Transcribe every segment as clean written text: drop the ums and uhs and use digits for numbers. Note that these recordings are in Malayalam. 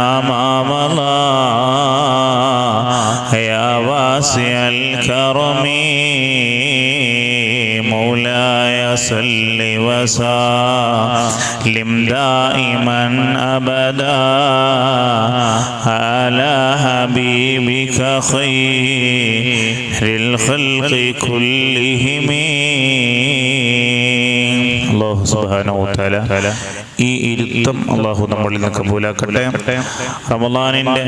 ما مضى يا واسع الكرم مولاي صل وسلم دائما أبدا على حبيبك خير الخلق كلهم. الله سبحانه وتعالى ഈ ഇരുത്തം അള്ളാഹു നമ്മളിൽ നിന്ന് കബൂലാക്കട്ടെ. റമളാനിന്റെ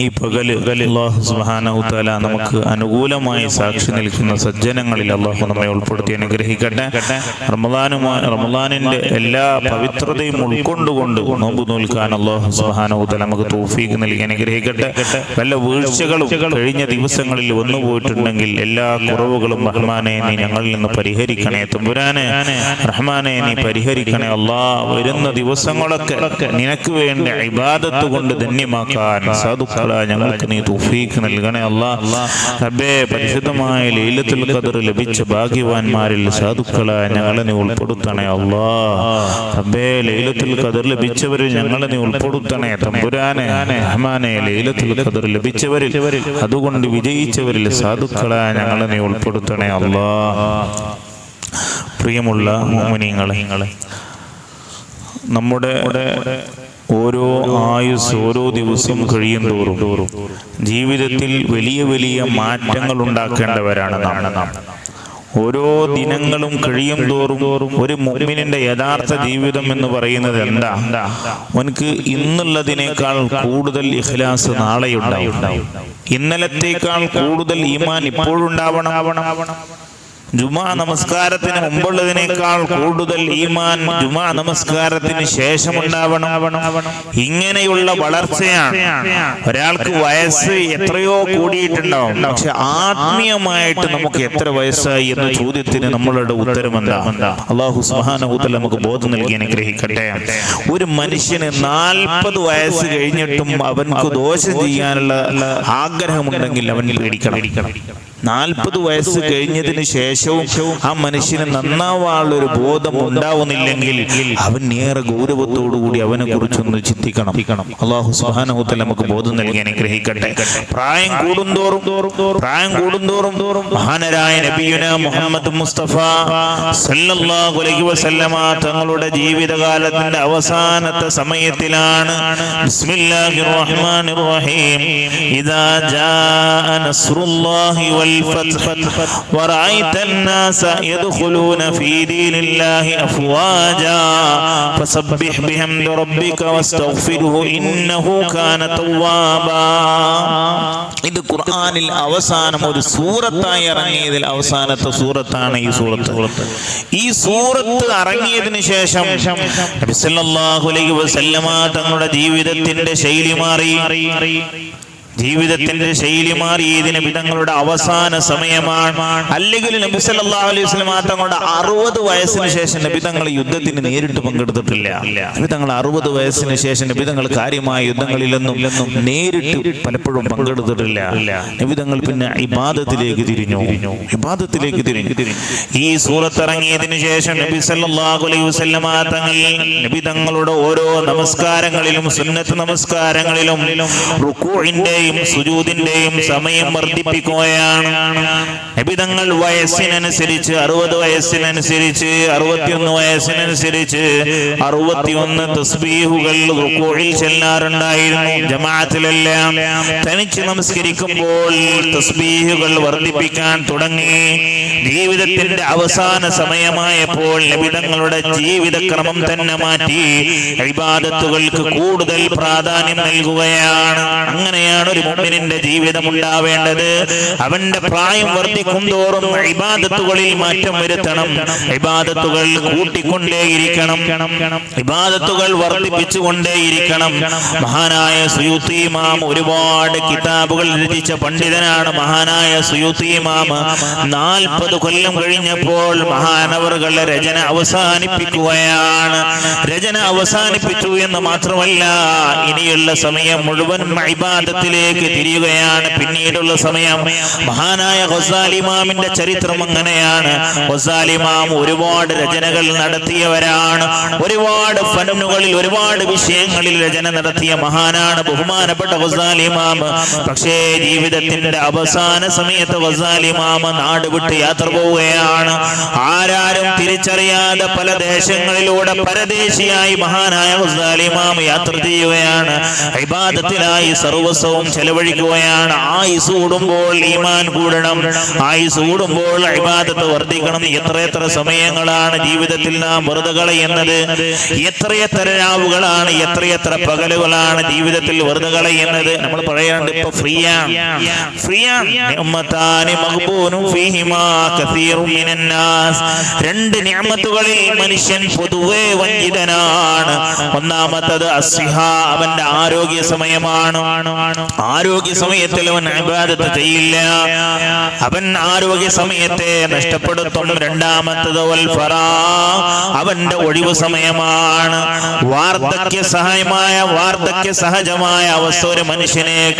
ഈ പകല് അള്ളാഹു സുബ്ഹാനഹു തആല നമുക്ക് അനുകൂലമായി സാക്ഷി നിൽക്കുന്ന സജ്ജനങ്ങളിൽ അള്ളാഹു നമ്മെ ഉൾപ്പെടുത്തി അനുഗ്രഹിക്കട്ടെ. റമളാനിന്റെ എല്ലാ പവിത്രതയും ഉൾക്കൊണ്ടുകൊണ്ട് നോമ്പ് നോൽക്കാൻ അള്ളാഹു സുബ്ഹാനഹു തആല നമുക്ക് തൗഫീഖ് നൽകി അനുഗ്രഹിക്കട്ടെ. വല്ല വീഴ്ചകളും കഴിഞ്ഞ ദിവസങ്ങളിൽ വന്നു പോയിട്ടുണ്ടെങ്കിൽ എല്ലാ കുറവുകളും റഹ്മാനെ നീ ഞങ്ങളിൽ നിന്ന് പരിഹരിക്കണേ. തമ്പുരാനെ റഹ്മാനെ നീ പരിഹരിക്കണേ. അല്ലാഹ് വരുന്ന ദിവസങ്ങളൊക്കെ നിനക്ക് വേണ്ടി ഇബാദത്ത് കൊണ്ട് ധന്യമാക്കാൻ സാധുക്കളായ ഞങ്ങൾക്ക് നീ തൗഫീഖ് നൽകണേ. റബ്ബേ, പരിശുദ്ധമായ ലൈലത്തുൽ ഖദർ ലഭിച്ച ഭാഗ്യവാന്മാരിൽ സാധുക്കളായ ഞങ്ങളെ നീ ഉൾപ്പെടുത്തണേ. റബ്ബേ, ലൈലത്തുൽ ഖദർ ലഭിച്ചവരിൽ ഞങ്ങളെ നീ ഉൾപ്പെടുത്തണേ. തമ്പുരാനെ റഹ്മാനെ, ലൈലത്തുൽ ഖദർ ലഭിച്ചവരിൽ അതുകൊണ്ട് വിജയിച്ചവരിൽ സാധുക്കളായ ഞങ്ങളെ നീ ഉൾപ്പെടുത്തണേ. പ്രിയമുള്ള മുഅ്മിനീങ്ങളെ, നമ്മുടെ ഓരോ ആയുസ് ഓരോ ദിവസം കഴിയുന്തോറും ജീവിതത്തിൽ വലിയ വലിയ മാറ്റങ്ങൾ ഉണ്ടാക്കേണ്ടവരാണ് നാം. ഓരോ ദിനങ്ങളും കഴിയും തോറും ഒരു മുഅ്മിനിന്റെ യഥാർത്ഥ ജീവിതം എന്ന് പറയുന്നത് എന്താ? അവനക്ക് ഇന്നുള്ളതിനേക്കാൾ കൂടുതൽ ഇഖ്ലാസ് നാളെയുണ്ടാവും. ഇന്നലത്തേക്കാൾ കൂടുതൽ ഈമാൻ ഇപ്പോഴുണ്ടാവണം. ജുമാ നമസ്കാരത്തിന് മുമ്പുള്ളതിനേക്കാൾ കൂടുതൽ ഈമാൻ ജുമാ നമസ്കാരത്തിന് ശേഷമുണ്ടാവണം. ഇങ്ങനെയുള്ള വളർച്ചയാണ്. ഒരാൾക്ക് വയസ്സ് എത്രയോ കൂടിയിട്ടുണ്ടാവും, പക്ഷെ ആത്മീയമായിട്ട് നമുക്ക് എത്ര വയസ്സായി എന്ന ചോദ്യത്തിന് നമ്മളുടെ ഉത്തരം എന്താ? അല്ലാഹു സുബ്ഹാനഹു വ തആല നമുക്ക് ബോധം നൽകി അനുഗ്രഹിക്കട്ടെ. ഒരു മനുഷ്യന് 40 വയസ്സ് കഴിഞ്ഞിട്ടും അവൻക്ക് ദോഷം ചെയ്യാനുള്ള ആഗ്രഹമുണ്ടെങ്കിൽ അവൻ പേടിക്കണം. 40 വയസ്സ് കഴിഞ്ഞതിന് ശേഷവും ആ മനുഷ്യന് നന്നാവാനുള്ളൊരു ബോധം ഉണ്ടാവുന്നില്ലെങ്കിൽ അവൻ ഏറെ ഗൗരവത്തോടുകൂടി അവനെ കുറിച്ചൊന്ന് ചിന്തിക്കണം. അല്ലാഹു സുബ്ഹാനഹു വ തആല നമുക്ക് ബോധം നൽകി അനുഗ്രഹിക്കട്ടെ. പ്രായം കൂടുന്തോറും മഹാനരായ നബിയുനാ മുഹമ്മദ് മുസ്തഫ സല്ലല്ലാഹു അലൈഹി വസല്ലമ തങ്ങളുടെ ജീവിതകാലത്തിന്റെ അവസാനത്തെ സമയത്തിലാണ് ബിസ്മില്ലാഹിർ റഹ്മാനിർ റഹീം ഇദാ ജാഅ നസ്റുല്ലാഹി വൽ ഫത്ഹ് വറഅയ്ത الناس يدخلون في دين الله أفواجا فسبح بحمد ربك واستغفره إنه كان توابا. ഇത് ഖുർആനിൽ അവസാനം ഒരു സൂറത്തായി ഇറങ്ങിയതിൽ അവസാനത്തെ സൂറത്താണ് ഈ സൂറത്ത്. ഈ സൂറത്ത് ഇറങ്ങിയതിനു ശേഷം നബി സല്ലല്ലാഹു അലൈഹി വസല്ലമ തങ്ങളുടെ ജീവിതത്തിന്റെ ശൈലി മാറി. ഇതിന് വിധങ്ങളുടെ അവസാന സമയമാണ്. അല്ലെങ്കിൽ നബി സല്ലല്ലാഹു അലൈഹി വസല്ലം തങ്ങളുടെ 60 വയസ്സിന് ശേഷം നബി തങ്ങൾ യുദ്ധത്തിന് നേരിട്ട് പങ്കെടുത്തിട്ടില്ല. നബി തങ്ങൾ 60 വയസ്സിന് ശേഷം നബി തങ്ങൾ കാര്യമായ യുദ്ധങ്ങളിലൊന്നും നേരിട്ട് പലപ്പോഴും പങ്കെടുത്തിട്ടില്ല. നബി തങ്ങൾ പിന്നെ ഇബാദത്തിലേക്ക് തിരിഞ്ഞു. ഈ സൂറത്ത് ഇറങ്ങിയതിനു ശേഷം നബി സല്ലല്ലാഹു അലൈഹി വസല്ലം നബി തങ്ങളുടെ ഓരോ നമസ്കാരങ്ങളിലും സുന്നത്ത് നമസ്കാരങ്ങളിലും റുകൂഇന്റെ സുജൂദിന്റെയും സമയം വർദ്ധിപ്പിക്കുകയാണ്. നബി തങ്ങൾ വയസ്സിനനുസരിച്ച് 60 വയസ്സിനനുസരിച്ച് 61 വയസ്സിനനുസരിച്ച് 61 തസ്ബീഹുകൾ റുകൂഇൽ ചെല്ലാറുണ്ടായിരുന്നു. ജമാഅത്തിലെല്ലാം തനിച്ച് നമസ്കരിക്കുമ്പോൾ തസ്ബീഹുകൾ വർദ്ധിപ്പിക്കാൻ തുടങ്ങി. ജീവിതത്തിന്റെ അവസാന സമയമായപ്പോൾ നബി തങ്ങളുടെ ജീവിതക്രമം തന്നെ മാറ്റി ഇബാദത്തുകൾക്ക് കൂടുതൽ പ്രാധാന്യം നൽകുകയാണ്. അങ്ങനെയാണ് ഒരു മുഅ്മിനിന്റെ ജീവിതം ഉണ്ടാവേണ്ടത്. അവന്റെ പ്രായം വർദ്ധിക്കും തോറും ഇബാദത്തുകളിൽ മാറ്റം വരുത്തണം. ഇബാദത്തുകൾ കൂട്ടിക്കൊണ്ടേയിരിക്കണം. ഇബാദത്തുകൾ വർദ്ധിപ്പിച്ചുകൊണ്ടേയിരിക്കണം. മഹാനായ സുയൂത്തി ഇമാം ഒരുപാട് കിതാബുകൾ രചിച്ച പണ്ഡിതനാണ്. മഹാനായ സുയൂത്തി ഇമാം 40 കൊല്ലം കഴിഞ്ഞപ്പോൾ മഹാനവറുകളുടെ രചന അവസാനിപ്പിക്കുകയാണ്. രചന അവസാനിപ്പിച്ചു എന്ന് മാത്രമല്ല, ഇനിയുള്ള സമയം മുഴുവൻ ഇബാദത്തിലേക്ക് ഇബാദത്തിലേക്ക് തിരിയുകയാണ്. പിന്നീടുള്ള സമയം മഹാനായ ഗസാലി ഇമാമിന്റെ ചരിത്രം അങ്ങനെയാണ്. ഗസാലി ഇമാം ഒരുപാട് രചനകൾ നടത്തിയവരാണ്. ഒരുപാട് ഫന്നുകളിൽ ഒരുപാട് വിഷയങ്ങളിൽ രചന നടത്തിയ മഹാനാണ് ബഹുമാനപ്പെട്ട ഗസാലി ഇമാം. പക്ഷേ ജീവിതത്തിന്റെ അവസാന സമയത്ത് ഗസാലി ഇമാം നാട് വിട്ട് യാത്ര പോവുകയാണ്. ആരാരും തിരിച്ചറിയാതെ പല ദേശങ്ങളിലൂടെ പരദേശിയായി മഹാനായ ഗസാലി ഇമാം യാത്ര ചെയ്യുകയാണ്. ഇബാദത്തിനായി സർവസ്വവും ചെലവഴിക്കുകയാണ്. ആയുസ് കൂടുമ്പോൾ ഈമാൻ കൂടണം, ആയുസ് കൂടുമ്പോൾ ഇബാദത്ത് വർദ്ധിക്കണം. എത്രയെത്ര സമയങ്ങളാണ് ജീവിതത്തിൽ നാം വെറുതെ കളയുന്നത്, എത്രയെത്ര രാവുകളാണ്, എത്രയെത്ര പകലുകളാണ് ജീവിതത്തിൽ വെറുതെ കളയുന്നത്. നമ്മൾ പറയാണ്ട് ഇപ്പൊ ഫ്രീയാണ്. രണ്ട് നിഅമത്തുകളിൽ മനുഷ്യൻ പൊതുവെ വഞ്ചിതനാണ്. ഒന്നാമത്തത് അസ്സിഹ, അവന്റെ ആരോഗ്യ സമയമാണ്. ആരോഗ്യ സമയത്തിൽ അവൻ ഇബാദത്ത് ചെയ്യില്ല, അവൻ ആരോഗ്യ സമയത്തെ നഷ്ടപ്പെടുത്തും. രണ്ടാമത്തത് വൽ ഫറാ, അവന്റെ ഒഴിവ് സമയമാണ്. വാർദ്ധക്യ സഹജമായ അവസ്ഥ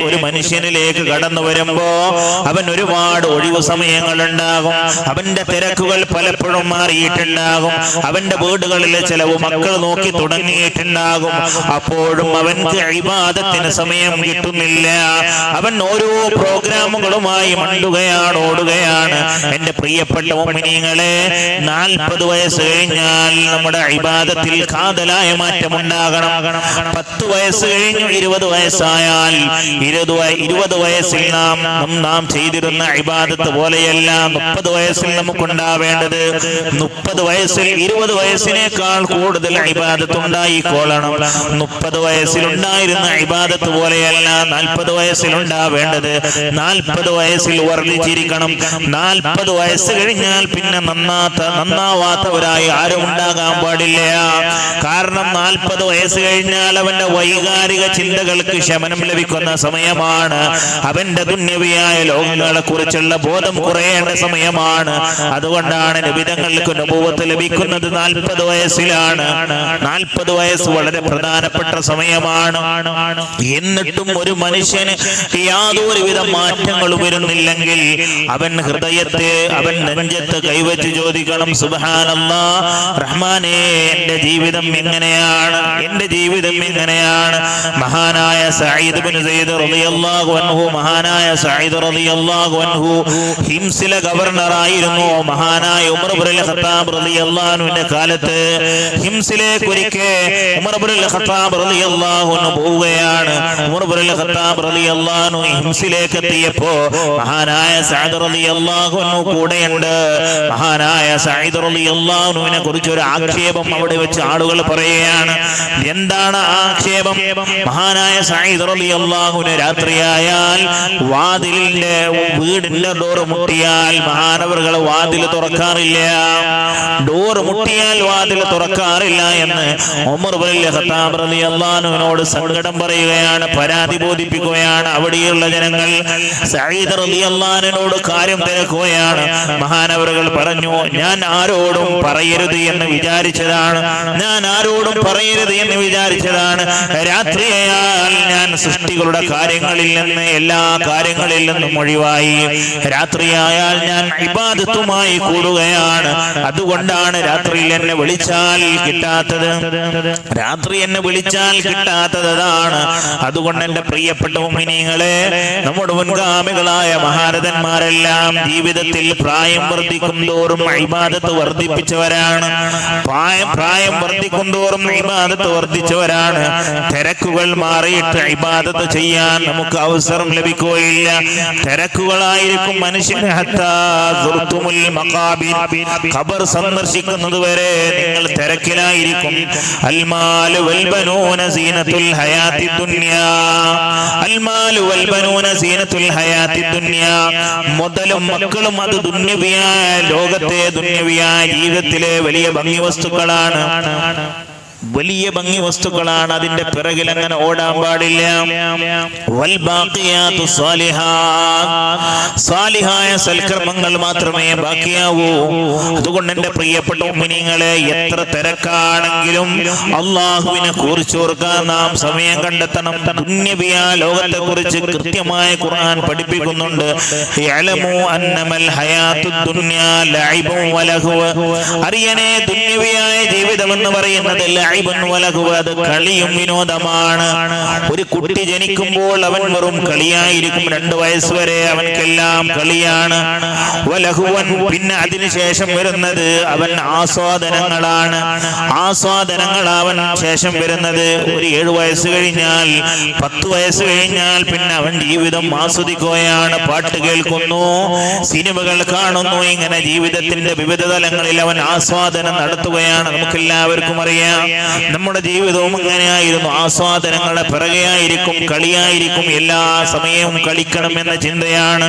ഒരു മനുഷ്യനിലേക്ക് കടന്നു വരുമ്പോ അവൻ ഒരുപാട് ഒഴിവ് സമയങ്ങൾ ഉണ്ടാകും. അവന്റെ തിരക്കുകൾ പലപ്പോഴും മാറിയിട്ടുണ്ടാകും. അവന്റെ വീടുകളിലെ ചിലവ് മക്കൾ നോക്കി തുടങ്ങിയിട്ടുണ്ടാകും. അപ്പോഴും അവൻക്ക് ഇബാദത്തിന് സമയം കിട്ടുന്നില്ല. അവൻ ഓരോ പ്രോഗ്രാമുകളുമായി മണ്ടുകയാണ്, ഓടുകയാണ്. എന്റെ പ്രിയപ്പെട്ട മുഅ്മിനീങ്ങളെ, 40 വയസ്സ് കഴിഞ്ഞാൽ നമ്മുടെ ഇബാദത്തിൽ കാതലായ മാറ്റം ഉണ്ടാകണം. 10 വയസ്സ് കഴിഞ്ഞു 20 വയസ്സായാൽ 20 വയസ്സിൽ നാം ചെയ്തിരുന്ന ഇബാദത്ത് പോലെയല്ല 30 വയസ്സിൽ നമുക്കുണ്ടാവേണ്ടത്. 30 വയസ്സിൽ 20 വയസ്സിനേക്കാൾ കൂടുതൽ ഇബാദത്ത് ഉണ്ടായിക്കോളണം. 30 വയസ്സിലുണ്ടായിരുന്ന ഇബാദത്ത് പോലെയല്ല 40 വയസ്സിലുണ്ടാവേണ്ടത്. 40 വയസ്സിൽ വർദ്ധിച്ചിരിക്കണം. 40 വയസ്സ് കഴിഞ്ഞാൽ പിന്നെ നന്നാവാത്തവരായി ആരും ഉണ്ടാകാൻ പാടില്ല. കാരണം 40 വയസ്സ് കഴിഞ്ഞാൽ അവന്റെ വൈകാരിക ചിന്തകൾക്ക് ശമനം ലഭിക്കുന്ന സമയമാണ്. അവന്റെ ദുന്യവിയായ ലോകങ്ങളെ കുറിച്ചുള്ള ബോധം കുറയേണ്ട സമയമാണ്. അതുകൊണ്ടാണ് നബിതങ്ങൾക്ക് നബുവത്ത് ലഭിക്കുന്നത് 40 വയസ്സിലാണ്. 40 വയസ്സ് വളരെ പ്രധാനപ്പെട്ട സമയമാണ്. എന്നിട്ടും ഒരു മനുഷ്യന് യാതൊരുവിധ മാറ്റങ്ങളും വരുന്നില്ലെങ്കിൽ അവൻ ഹൃദയത്തെ, അവൻ നെഞ്ചത്ത് കൈവച്ച് ചോദിക്കണം, സുബ്ഹാനല്ലാഹ് റഹ്മാനേ, എന്റെ ജീവിതം എങ്ങനെയാണ്, എന്റെ ജീവിതം എങ്ങനെയാണ്. മഹാനായ സഈദ് ഇബ്നു സയ്യിദ് റളിയല്ലാഹു അൻഹു, മഹാനായ സഈദ് റളിയല്ലാഹു അൻഹു ഹിംസിലെ ഗവർണറായിരുന്നു. മഹാനായ ഉമർ ഇബ്നുൽ ഖത്താബ് റളിയല്ലാഹു അൻഹുവിന്റെ കാലത്ത് ഹിംസിലേക്ക് ഒരിക്കൽ ഉമർ ഇബ്നുൽ ഖത്താബ് റളിയല്ലാഹു അൻഹു പോവുകയാണ്. ഉമർ ഇബ്നുൽ ഖത്താബ് റളിയല്ലാഹു അൻഹു ഹിംസിലേക്ക് എത്തിയപ്പോ മഹാനായ സഈദ് റളിയല്ലാഹു അൻഹു കൂടെയുണ്ട്. മഹാനായ സഈദ് റളിയല്ലാഹു അൻഹുവിനെ കുറിച്ച് ഒരു ആക്ഷേപം അവിടെ വെച്ച് ആളുകൾ പറയുകയാണ്. എന്താണ് ആക്ഷേപം? മഹാനായ സഈദ് റളിയല്ലാഹു അൻഹു രാത്രിയായാൽ വീടിന്റെ ഡോർ മുട്ടിയാൽ മഹാനവറുകൾ വാതിൽ തുറക്കാറില്ല. ഡോർ മുട്ടിയാൽ വാതിൽ തുറക്കാറില്ല എന്ന് ഉമർ ഇബ്നുൽ ഖത്താബ് റളിയല്ലാഹു അൻഹുവിനോട് സങ്കടം പറയുകയാണ്, പരാതി ബോധിപ്പിക്കുകയാണ്. അവിടെയുള്ള ജനങ്ങൾ സഈദ് റളിയല്ലാഹു അൻഹുവിനോട് കാര്യം തിരക്കുകയാണ്. മഹാനവറുകൾ പറഞ്ഞു, ഞാൻ ആരോടും പറയരുത് എന്ന് വിചാരിച്ചതാണ്, രാത്രിയായാൽ ഞാൻ സൃഷ്ടികളുടെ കാര്യങ്ങളിൽ നിന്ന്, എല്ലാ കാര്യങ്ങളിൽ നിന്നും ഒഴിവായി. രാത്രിയായാൽ ഞാൻ ഇബാദത്തുമായി കൂടുകയാണ്. അതുകൊണ്ടാണ് രാത്രിയിൽ എന്നെ വിളിച്ചാൽ കിട്ടാത്തത്. അതാണ്. അതുകൊണ്ട് എന്റെ പ്രിയപ്പെട്ട മുഅ്മിനീങ്ങളെ, നമ്മുടെ മുൻഗാമികളായ മഹാരഥന്മാരെല്ലാം ജീവിതത്തിൽ പ്രായം വർദ്ധിക്കും തോറും ഇബാദത്ത് വർദ്ധിപ്പിച്ചവരാണ്. പ്രായം വർദ്ധിക്കും തോറും ഇബാദത്ത് വർദ്ധിച്ചവരാണ്. തിരക്കുകൾ മാറിയിട്ട് ഇബാദത്ത് ചെയ്യാൻ നമുക്ക് അവസരം ലഭിക്കുകയില്ല. തിരക്കുകളായിരിക്കും മനുഷ്യന്. ഹത്താ സുർതുമുൽ മഖാബിർ, ഖബർ സന്ദർശിക്കുന്നത് വരെ നിങ്ങൾ തിരക്കിലായിരിക്കും. അൽമാലു വൽ ബനൂന സീനത്തുൽ ഹയാത്തി ദുനിയാ, അൽമാലു വൽ ബനൂന സീനത്തുൽ ഹയാത്തി ദുനിയാ, മുതലും മക്കളും അത് ദുന്യവിയായ ലോകത്തെ, ദുന്യവിയായ ജീവിതത്തിലെ വലിയ ഭംഗി വസ്തുക്കളാണ്. വലിയ ഭംഗി വസ്തുക്കളാണ്, അതിന്റെ പിറകിൽ അങ്ങനെ ഓടാൻ പാടില്ല. വൽബാഖിയാതു സ്വാലിഹാത്ത്, സാലിഹായ സൽക്കർമ്മങ്ങൾ മാത്രമേ ബാക്കിയാവൂ. അതുകൊണ്ട് എന്റെ പ്രിയപ്പെട്ട മുഅ്മിനീങ്ങളെ, എത്ര തിരക്കാണെങ്കിലും അള്ളാഹുവിനെ കുറിച്ചോർക്കാൻ നാം സമയം കണ്ടെത്തണം. ദുന്യവിയ ലോകത്തെ കുറിച്ച് കൃത്യമായ ഖുർആൻ പഠിപ്പിക്കുന്നുണ്ട്. യഅലമു അന്നമൽ ഹയാത്തുദ് ദുനിയാ ലഅബുൻ വലഹു, അറിയണേ ദുന്യവിയായ ജീവിതം എന്ന് പറയുന്നത് ലഅബുൻ വലഹു, അത് കളിയും വിനോദമാണ്. ഒരു കുട്ടി ജനിക്കുമ്പോൾ അവൻ വെറും കളിയായിരിക്കും. 2 വയസ്സ് വരെ അവൻക്കെല്ലാം കളിയാണ്. വലഹുവൻ, പിന്നെ അതിനുശേഷം വരുന്നത് അവൻ ആസ്വാദനങ്ങളാണ്. ആസ്വാദനങ്ങളാവൻ ശേഷം വരുന്നത് ഒരു 7 വയസ്സ് കഴിഞ്ഞാൽ, 10 വയസ്സ് കഴിഞ്ഞാൽ പിന്നെ അവൻ ജീവിതം ആസ്വദിക്കുകയാണ്. പാട്ട് കേൾക്കുന്നു, സിനിമകൾ കാണുന്നു, ഇങ്ങനെ ജീവിതത്തിന്റെ വിവിധ തലങ്ങളിൽ അവൻ ആസ്വാദനം നടത്തുകയാണ്. നമുക്കെല്ലാവർക്കും അറിയാം, നമ്മുടെ ജീവിതവും ഇങ്ങനെയായിരുന്നു. ആസ്വാദനങ്ങളുടെ പിറകെയായിരിക്കും, കളിയായിരിക്കും, എല്ലാ സമയവും കളിക്കണം എന്ന ചിന്തയാണ്.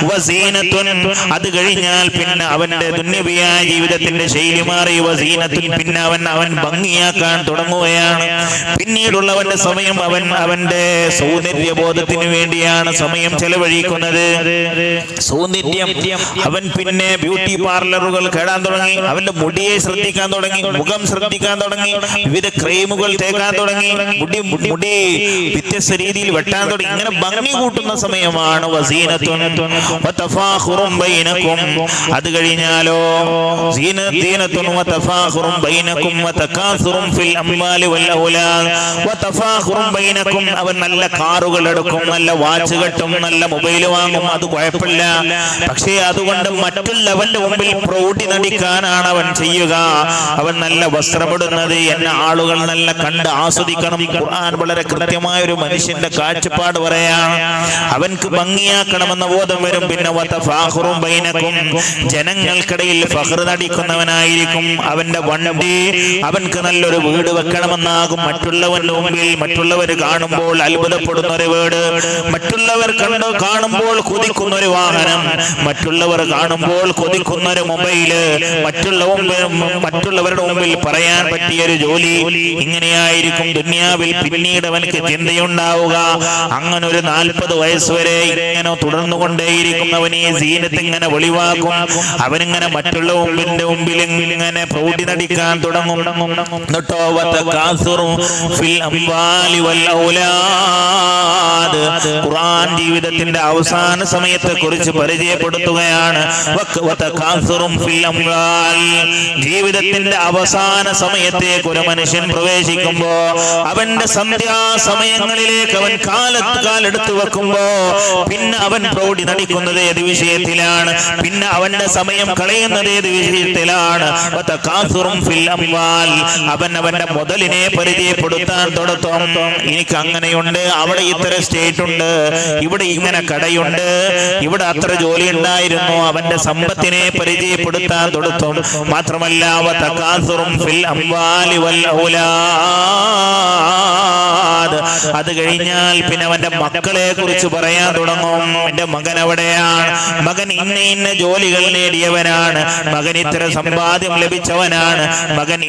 വസീനത്തുൻ, അത് കഴിഞ്ഞാൽ പിന്നെ അവന്റെ ദുന്യവിയായ ജീവിതത്തിന്റെ ശൈലി മാറി. വസീനത്തുൻ, പിന്നെ അവൻ ഭംഗിയാക്കാൻ തുടങ്ങുകയാണ്. പിന്നീടുള്ളവന്റെ സമയം അവന്റെ സൗന്ദര്യബോധത്തിന് വേണ്ടിയാണ് സമയം ചെലവഴിക്കുന്നത്. സൗന്ദര്യം, അവൻ പിന്നെ ബ്യൂട്ടി പാർലറുകൾ കേടാൻ തുടങ്ങി, അവന്റെ മുടിയെ ശ്രദ്ധിക്കാൻ തുടങ്ങി, മുഖം ശ്രദ്ധിക്കാൻ തുടങ്ങി, വിവിധ ക്രീമുകൾ തേക്കാൻ തുടങ്ങി, മുടി വ്യത്യസ്ത രീതിയിൽ വെട്ടാൻ തുടങ്ങി. ഇങ്ങനെ ഭംഗി കൂട്ടുന്ന സമയമാണ് വസീനത്തുൻ വതഫാഖുറും ബൈനകും. അത് കഴിഞ്ഞാലോ സീനത്തുൻ വതഫാഖുറും ബൈനകും വതകാസുറും ഫിൽ അംവാലി വൽ ഔലാദ് വതഫാഖുറും ബൈനകും. അവൻ നല്ല കാറുകൾ എടുക്കും, നല്ല വാച്ച് കെട്ടും, നല്ല മൊബൈൽ വാങ്ങും, അത് കുഴപ്പമില്ല. പക്ഷേ അതുകൊണ്ട് മറ്റുള്ളവന്റെ മുമ്പിൽ പ്രൗഢി നടിക്കാനാണ് അവൻ ചെയ്യുക. അവൻ നല്ല വസ്ത്രമിടുന്നത് എന്നെ ആളുകൾ നല്ല കണ്ട് ആസ്വദിക്കണം. ഖുർആൻ വളരെ കൃത്യമായ ഒരു മനുഷ്യന്റെ കാഴ്ചപ്പാട് പറയാണ്. അവൻക്ക് ഭംഗിയാക്കണമെന്ന ബോധം വരും. പിന്നെ വതഫാഖുറും ബൈനകും, ജനങ്ങൾക്കിടയിൽ ഫഖ്ർ നടിക്കുന്നവനായിരിക്കും. അവന്റെ വണ്ടി, അവൻക്ക് നല്ലൊരു വീട് വെക്കണമെന്നാകും. മറ്റുള്ളവന്റെ മുമ്പിൽ മറ്റുള്ളവർ കാണുമ്പോൾ അത്ഭുതപ്പെടുന്ന ഒരു വീട്, മറ്റുള്ളവർ കാണുമ്പോൾ കൊതിക്കുന്ന ഒരു വാഹനം, മറ്റുള്ളവർ കാണുമ്പോൾ കൊതിക്കുന്ന ഒരു മൊബൈല്, മറ്റുള്ളവരുടെ മുമ്പിൽ പറയാൻ പറ്റിയൊരു ജോലി. ഇങ്ങനെയായിരിക്കും ദുനിയാവിൽ പിന്നീട് അവനക്ക് ചിന്തയുണ്ടാവുക. അങ്ങനെ ഒരു 40 വയസ്സ് വരെ ഇങ്ങനെ തുടർന്നുകൊണ്ടേയിരിക്കും. അവൻ ഈ സീനത്ത് ഇങ്ങനെ വെളിവാക്കും. അവനിങ്ങനെ മറ്റുള്ളവന്റെ മുമ്പിൽ ഇങ്ങനെ പ്രൗഢി നടിക്കാൻ തുടങ്ങും. എന്നിട്ടോ വതകാസുറും ഫിൽ അംവാലി വൽ ഔലാദ്, ഖുർആൻ ജീവിതത്തിന്റെ അവസാന സമയത്തെ കുറിച്ച് പരിചയപ്പെടുത്തുകയാണ്. വതകാസുറും ഫിൽ അംവാൽ, ജീവിതത്തിന്റെ അവസാന സമയത്തേക്ക് ഒരു മനുഷ്യൻ പ്രവേശിക്കുമ്പോ അവന്റെ സന്ധ്യാസമയങ്ങളിലേക്ക് അവൻ കാലെടുത്ത് വെക്കുമ്പോ പിന്നെ അവൻ പ്രൗഢി നടിക്കുന്നത് ഏത് വിഷയത്തിലാണ്? പിന്നെ അവന്റെ സമയം കളയുന്നത് ഏത് വിഷയത്തിലാണ്? അവൻ അവന്റെ മുതലിനെ പരിചയപ്പെടുത്താൻ തുടക്കം. എനിക്ക് അങ്ങനെയുണ്ട്, അവിടെ ഇത്ര സ്റ്റേറ്റ് ഉണ്ട്, ഇവിടെ ഇങ്ങനെ കടയുണ്ട്, ഇവിടെ അത്ര ജോലി ഉണ്ടായിരുന്നു. അവന്റെ സമ്പത്തിനെ പരിചയപ്പെടുത്താൻ തുടക്കം. മാത്രമല്ല അത് കഴിഞ്ഞാൽ പിന്നെ അവന്റെ മക്കളെ കുറിച്ച് പറയാൻ തുടങ്ങും. എന്റെ മകൻ എവിടെയാണ്? മകൻ ഇന്ന ജോലികൾ നേടിയവനാണ്, മകൻ ഇത്ര സമ്പാദ്യം ലഭിച്ചവനാണ്, മകൻ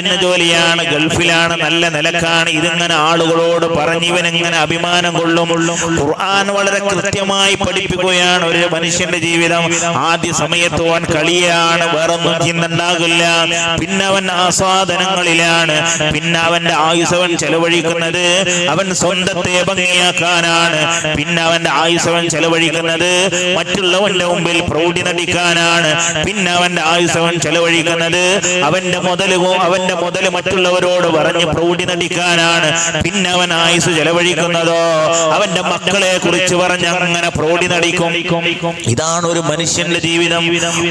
ഇന്ന ജോലിയാണ്, ഗൾഫിലാണ്, നല്ല നിലക്കാണ്. ഇതിങ്ങനെ ആളുകളോട് പറഞ്ഞിവനെങ്ങനെ അഭിമാനം കൊള്ളും. ഖുർആൻ വളരെ കൃത്യമായി പഠിപ്പിക്കുകയാണ്. ഒരു മനുഷ്യന്റെ ജീവിതം ആദ്യ സമയത്ത് അവൻ കളിയാണ്, വേറൊന്നും ചിന്ത ഉണ്ടാകില്ല. പിന്നെ അവൻ ആസ്വാദനങ്ങളിലാണ്. പിന്നെ അവന്റെ ആയുസവൻ ചെലവഴിക്കുന്നത് അവൻ സ്വന്തത്തെ ഭംഗിയാക്കാനാണ്. പിന്നെ അവന്റെ ആയുസവൻ ചെലവഴിക്കുന്നത് മറ്റുള്ളവന്റെ മുമ്പിൽ പ്രൗഢി നടിക്കാനാണ്. പിന്നെ അവന്റെ ആയുസവൻ ചെലവഴിക്കുന്നത് അവന്റെ മുതല് മറ്റുള്ളവരോട് പറഞ്ഞ് പ്രൗഢി നടിക്കാനാണ്. പിന്നെ അവൻ ആയുസ് ചെലവഴിക്കുന്നതോ അവന്റെ മക്കളെ കുറിച്ച് പറഞ്ഞ് അങ്ങനെ പ്രൗഢി നടിക്കും. ഇതാണ് ഒരു മനുഷ്യന്റെ ജീവിതം.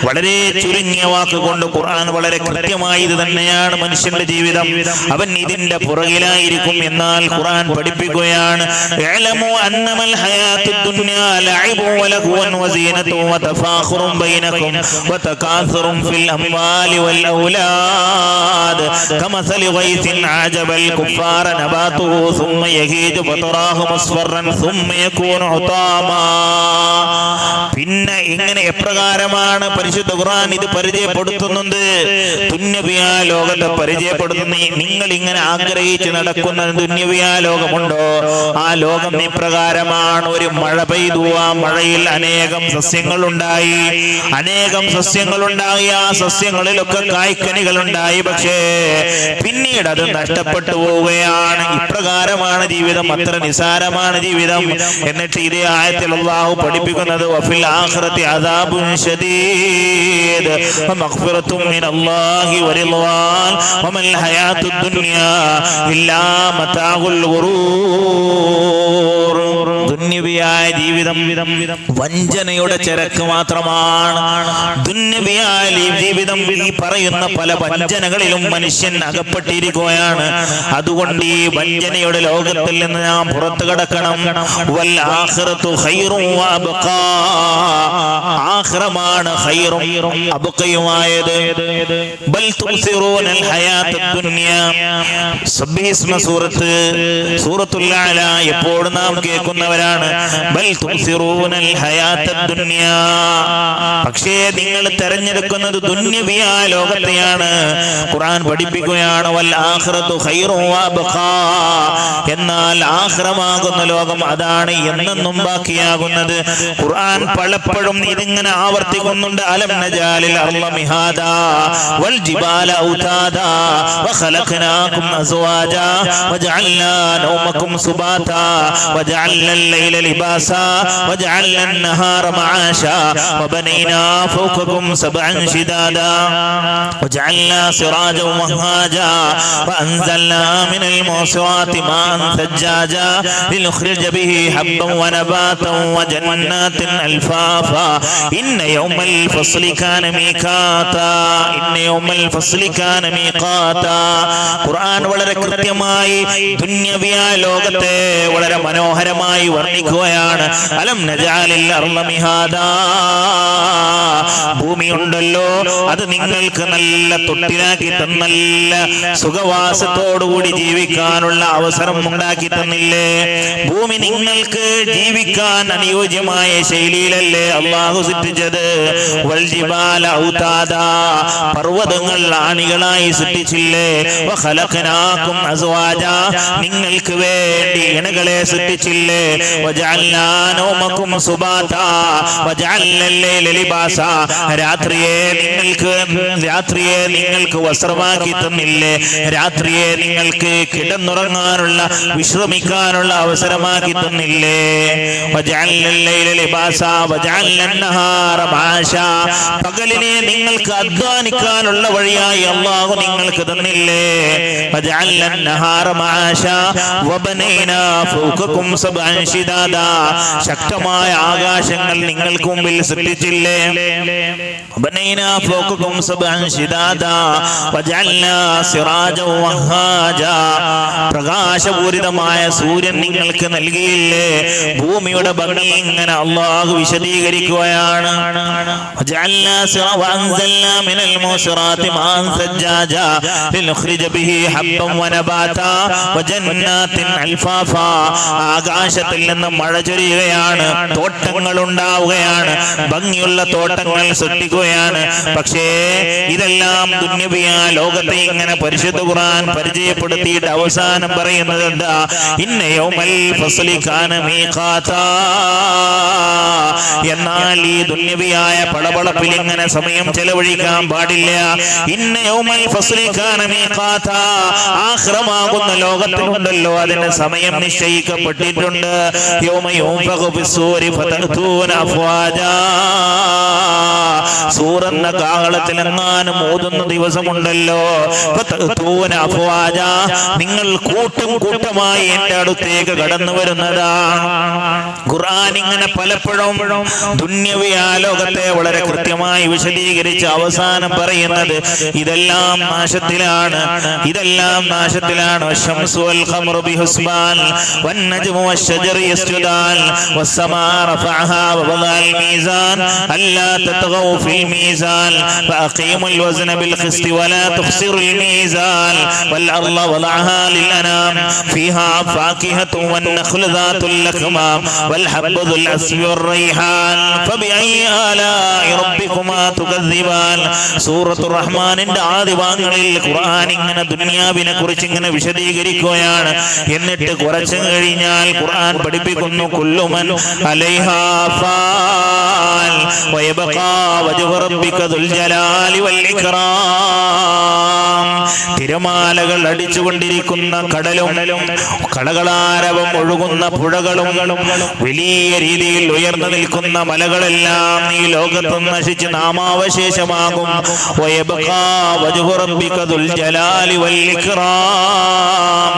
വളരെ ചുരുങ്ങിയ വാക്കുകൊണ്ട് ഖുർആൻ വളരെ കൃത്യമായി ഇത് തന്നെയാണ് മനുഷ്യന്റെ ജീവിതം. അവൻ ഇതിന്റെ പുറകിലായിരിക്കും. എന്നാൽ ഖുർആൻ പഠിപ്പിക്കുകയാണ് ഇഅ്ലമു അന്നമൽ ഹയാത്തുദ് ദുനിയാ ലഅബുൻ വലഹുവൻ വസീനത്തുൻ വതഫാഖുറുൻ ബൈനകും വതകാസുറുൻ ഫിൽ അംവാലി വൽ ഔലാദ് കമസലി ഗൈസിൻ അജബൽ കുഫാര നബാതുഹു സുമ്മ യഹീജു ഫതറാഹു മുസ്ഫറൻ സുമ്മ യകൂനു ഉതാമാ. പിന്നെ ഇങ്ങനെ എപ്രകാരമാണ് പരിശുദ്ധ ഖുർആൻ ഇത് പരിചയപ്പെടുത്തുന്നത്? ദുന്യവിയായ ലോകത്തെ പരിചയപ്പെടുത്തുന്ന നിങ്ങൾ ഇങ്ങനെ ആഗ്രഹിച്ച് നടക്കുന്ന ദുന്യവിയായ ലോകമുണ്ടോ? ആ ലോകം ഇപ്രകാരമാണ്. ഒരു മഴ പെയ്തു, ആ മഴയിൽ അനേകം സസ്യങ്ങളുണ്ടായി. ആ സസ്യങ്ങളിലൊക്കെ കായ്ക്കനികൾ ഉണ്ടായി. പക്ഷേ പിന്നീട് അത് നഷ്ടപ്പെട്ടു പോവുകയാണ്. ഇപ്രകാരമാണ് ജീവിതം. അത്ര നിസാരമാണ് ജീവിതം. എന്നിട്ട് ഇതേ ആയത്തിൽ അല്ലാഹു പഠിപ്പിക്കുന്നത് വഫിൽ ആഖിറതി അദാബുൻ ശദീദ് വമഗ്ഫിറത്തും മിനല്ലാഹി വറിദ്വാൻ വമൽ ഹയാത്തുദ് ദുനിയാ ഇല്ലാ മതാഉൽ ഗുറൂർ. ദുന്യവിയായ ജീവിതം വഞ്ചനയുടെ ചരക്ക് മാത്രമാണ്. ദുന്യവിയായ ജീവിതം ഈ പറയുന്ന പല വഞ്ചനകളിലും മനുഷ്യൻ അകപ്പെട്ടിരിക്കുകയാണ്. അതുകൊണ്ട് ഈ വഞ്ചനയുടെ ലോകത്തിൽ നിന്ന് നാം പുറത്തു കടക്കണം. വൽ ആഖിറതു ഖൈറുൻ വഅബ്ഖാ. ആഖിറമാണ് ഖൈറും അബ്ഖയുമായത്. ബൽ തുസിറൂനൽ ഹയാത്തുദ് ദുനിയാ. സബ്ബിഹിസ്മ സൂറത്തുൽ അഅല എപ്പോഴും നാം കേൾക്കുന്നവരാണ്. ബൽ തുസിറൂനൽ ഹയാത്തുദ് ദുനിയാ. പക്ഷേ നിങ്ങൾ തിരഞ്ഞെടുക്കുന്നത് ദുന്യവിയായ ലോകത്തെയാണ്. ഖുർആൻ പഠിപ്പിക്കുകയാണ് വൽ ആഖിറതു ഖൈറുൻ വഅബ്ഖാ. എന്നാൽ ആഖിറമാകുന്ന ലോകം അതാണ് എന്നെന്നും ബാക്കിയാകുന്നത്. ഖുർആൻ പലപ്പോഴും ഇതിങ്ങനെ ആവർത്തിക്കുന്നുണ്ട്. അലം നജാലിൽ അർള മിഹാദാ വൽ ജിബാല ഔതാദാ വഖലഖനാകും അസ്വാജാ വജഅൽനാ നൗമകും സുബാതാ വജഅൽനൽ ലൈല ലിബാസാ വജഅൽനൻ നഹാറ മആശാ വബനൈനാ ഫൗകകും സബ്അൻ ശിദാദാ വജഅൽനാ സിറാജൻ വഹാജാ വഅൻസൽനാ മിനൽ മുഅ്സിറാത്തി മാഅൻ സജ്ജാജാ ലിനുഖ്രിജ ബിഹി ഹബ്ബൻ വനബാതൻ വജന്നാത്തിൻ അൽഫാഫാ ഇന്ന യൗമൽ ഫസ്ലി കാന മീഖാതാ. ഖുർആൻ വളരെ കൃത്യമായി ദുന്യവിയായ ലോകത്തെ വളരെ മനോഹരമായി വർണ്ണിക്കുകയാണ്. അലം നജാലിൽ അർള മിഹാദാ. ഭൂമിയുണ്ടല്ലോ, അത് നിങ്ങൾക്ക് നല്ല തൊട്ടിലാക്കി തന്ന, നല്ല സുഖവാസത്തോടുകൂടി ജീവിക്കാനുള്ള അവസരം ഉണ്ടാക്കി തന്നില്ലേ? ഭൂമി നിങ്ങൾക്ക് ജീവിക്കാൻ അനുയോജ്യമായ ശൈലിയിലല്ലേ അല്ലാഹു സൃഷ്ടിച്ചത്? വൽ ജിബാല ഔതാദാ. പർവ്വതങ്ങൾ ആണികളായി സൃഷ്ടിച്ചില്ലേ? വഖലഖനാകും അസ്വാജാ. നിങ്ങൾക്ക് വേണ്ടി ഇണകളെ സൃഷ്ടിച്ചില്ലേ? വജഅൽനാ നൗമകും സുബാതാ വജഅൽനൽ ലൈല ലിബാസാ. രാത്രിയെ നിങ്ങൾക്ക് വസ്ത്രമാക്കി തന്നില്ലേ? രാത്രിയെ നിങ്ങൾക്ക് കിടന്നുറങ്ങാനുള്ള, വിശ്രമിക്കാനുള്ള അവസരമാക്കി തന്നില്ലേ? വജഅൽനൽ ലൈല ലിബാസാ വജഅൽനൻ നഹാറ മആശാ. പകലിനെ നിങ്ങൾക്ക് അധ്വാനിക്കാനുള്ള വഴിയായി അല്ലാഹു നിങ്ങൾക്ക് തന്നില്ലേ? വജഅൽനൻ നഹാറ മആശാ വബനൈനാ ഫൗകകും സബ്അൻ ശിദാദാ. ശക്തമായ ആകാശങ്ങൾ നിങ്ങൾക്ക് മുമ്പിൽ സൃഷ്ടിച്ചില്ലേ? വബനൈനാ ഫൗകകും സബ്അൻ ശിദാദാ വജഅൽനാ സിറാജൻ വഹാജാ. പ്രകാശപൂരിതമായ സൂര്യൻ നിങ്ങൾക്ക് നൽകിയില്ലേ? ഭൂമിയുടെ ഭംഗി ഇങ്ങനെ അല്ലാഹു വിശദീകരിക്കുകയാണ്. വജഅൽനാ വഅൻസൽനാ മിനൽ മുഅ്സിറാത്തി മാഅൻ സജ്ജാജാ ലിനുഖ്രിജ ബിഹി ഹബ്ബൻ വനബാതാ വജന്നാത്തിൻ അൽഫാഫാ. ആകാശത്തിൽ നിന്ന് മഴ ചൊരിയുകയാണ്, തോട്ടങ്ങൾ ഉണ്ടാവുകയാണ്, ഭംഗിയുള്ള തോട്ടങ്ങൾ സൃഷ്ടിക്കുകയാണ്. പക്ഷേ ഇതെല്ലാം ദുന്യവിയായ ലോകത്തെ ഇങ്ങനെ പരിശുദ്ധ ഖുർആൻ പരിചയപ്പെടുത്തിയിട്ട് അവസാനം പറയുന്നത് എന്താ? ഇന്ന യൗമൽ ഫസ്ലി കാന മീഖാതാ. എന്നാൽ ഈ ദുന്യവിയായ പളപളപ്പിൽ ഇങ്ങനെ സമയം ചെലവഴിക്കാൻ പാടില്ല. ഇന്ന യൗമൽ ഫസ്ലി കാന മീഖാതാ. ആഖിറമാകുന്ന ലോകത്തിനുണ്ടല്ലോ അതിന് സമയം നിശ്ചയിക്കപ്പെട്ടിട്ടുണ്ട്. യൗമ യുൻഫഖു ഫിസ്സൂരി ഫതഅതൂന അഫ്വാജാ. സൂറെന്ന കാഹളത്തിൽ എങ്ങാനും ഓതുന്ന ദിവസമുണ്ടല്ലോ, ഫതഅതൂന അഫ്വാജാ, നിങ്ങൾ കൂട്ടം കൂട്ടമായി എന്റെ അടുത്തേക്ക് കടന്നു വരുന്നതാണ്. ഖുർആൻ ഇങ്ങനെ പലപ്പോഴും ദുന്യവിയ ലോകത്തെ വളരെ കൃത്യമായി വിശദീകരിച്ച് അവസാനം പറയുന്നത് ഇതെല്ലാം നാശത്തിലാണ്, ഇതെല്ലാം നാശത്തിലാണ്. വശംസു വൽ ഖമറു ബിഹുസ്ബാൻ വന്നജ്മു വശജറു യസ്ജുദാൻ വസ്സമാ റഫഅഹാ വവദഅൽ മീസാൻ അല്ലാ തത്ഗൗ ഫിൽ മീസാൻ ഫഅഖീമുൽ വസ്ന ബിൽ ഖിസ്തി വലാ തുഖ്സിറുൽ മീസാൻ വൽ അർള വദഅഹാ ലിൽ അനാം ഫീഹാ ഫാകിഹതു വൻ നഖ്ലു ദാതുൽ ലഖ്മാം വൽ ഹബ്ബു ദുൽ അസ്വി വർ റൈഹാൻ ഫബിഅയ്യി ആലാഇ റബ്ബികുമാ തുകദ്ദിബാൻ. സൂറത്തുർ റഹ്മാനിന്റെ ആദ്യ ഭാഗങ്ങളിൽ ഖുർആൻ ഇങ്ങനെ ദുനിയാവിനെ കുറിച്ച് ഇങ്ങനെ വിശദീകരിക്കുകയാണ്. എന്നിട്ട് കുറച്ചു കഴിഞ്ഞാൽ ഖുർആൻ പഠിപ്പിക്കുന്നു കുല്ലുമൻ അലൈഹാ ഫാൻ വയബ്ഖാ വജ്ഹു റബ്ബിക ദുൽ ജലാലി വൽ ഇക്റാം. തിരമാലകൾ അടിച്ചുകൊണ്ടിരിക്കുന്ന കടലും കളകളാരവം ഒഴുകുന്ന പുഴകളും വലിയ രീതിയിൽ ഉയർന്നു നിൽക്കുന്ന മലകളെല്ലാം ഈ ലോകത്ത് നശിച്ച് നാമാവശേഷമാകും. വയബ്ഖാ വജ്ഹു റബ്ബിക ദുൽ ജലാലി വൽ ഇക്റാം.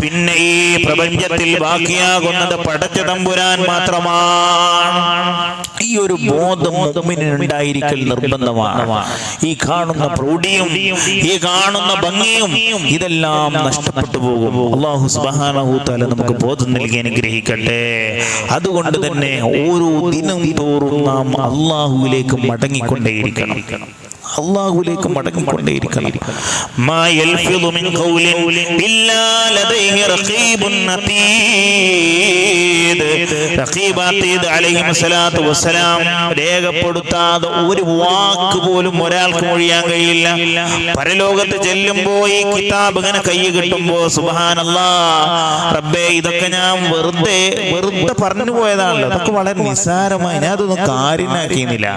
പിന്നെ ഈ പ്രപഞ്ചത്തിൽ ബാക്കിയാകുന്നത് പടച്ച തമ്പുരാൻ മാത്രമാണ്. ഈ ഒരു ബോധം മുഅ്മിനിന് ഉണ്ടായിരിക്കൽ നിർബന്ധമാണ്. ഈ കാണുന്ന പ്രൗഢിയും ഈ കാണുന്ന ഭംഗിയും ഇതെല്ലാം നഷ്ടപ്പെട്ടു പോകും. അല്ലാഹു സുബ്ഹാനഹു തആല നമുക്ക് ബോധം നൽകി അനുഗ്രഹിക്കട്ടെ. അതുകൊണ്ട് തന്നെ ഓരോ ദിനം തോറും നാം അല്ലാഹുവിലേക്ക് മടങ്ങിക്കൊണ്ടേയിരിക്കണം, അല്ലാഹുവിലേക്ക് മടങ്ങിക്കൊണ്ടേയിരിക്കണം. മാ യൽഫിദു മിൻ ഖൗലിൻ ഇല്ലാ ലദൈഹി റഖീബുൻ അതീദ്. റഖീബ് അതീദ് അലൈഹിസ്സലാത്തു വസ്സലാം രേഖപ്പെടുത്താതെ ഒരു വാക്ക് പോലും ഒരാൾക്ക് മൊഴിയാൻ കഴിയില്ല. പരലോകത്ത് ചെല്ലുമ്പോൾ ഈ കിതാബ് ഇങ്ങനെ കൈ കിട്ടുമ്പോ സുബ്ഹാനല്ലാഹ് റബ്ബേ, ഇതൊക്കെ ഞാൻ വെറുതെ പറഞ്ഞു പോയതാണല്ലോ, അതൊക്കെ വളരെ നിസ്സാരമായി, ഞാൻ അതൊന്നും കാര്യമാക്കിയിരുന്നില്ല.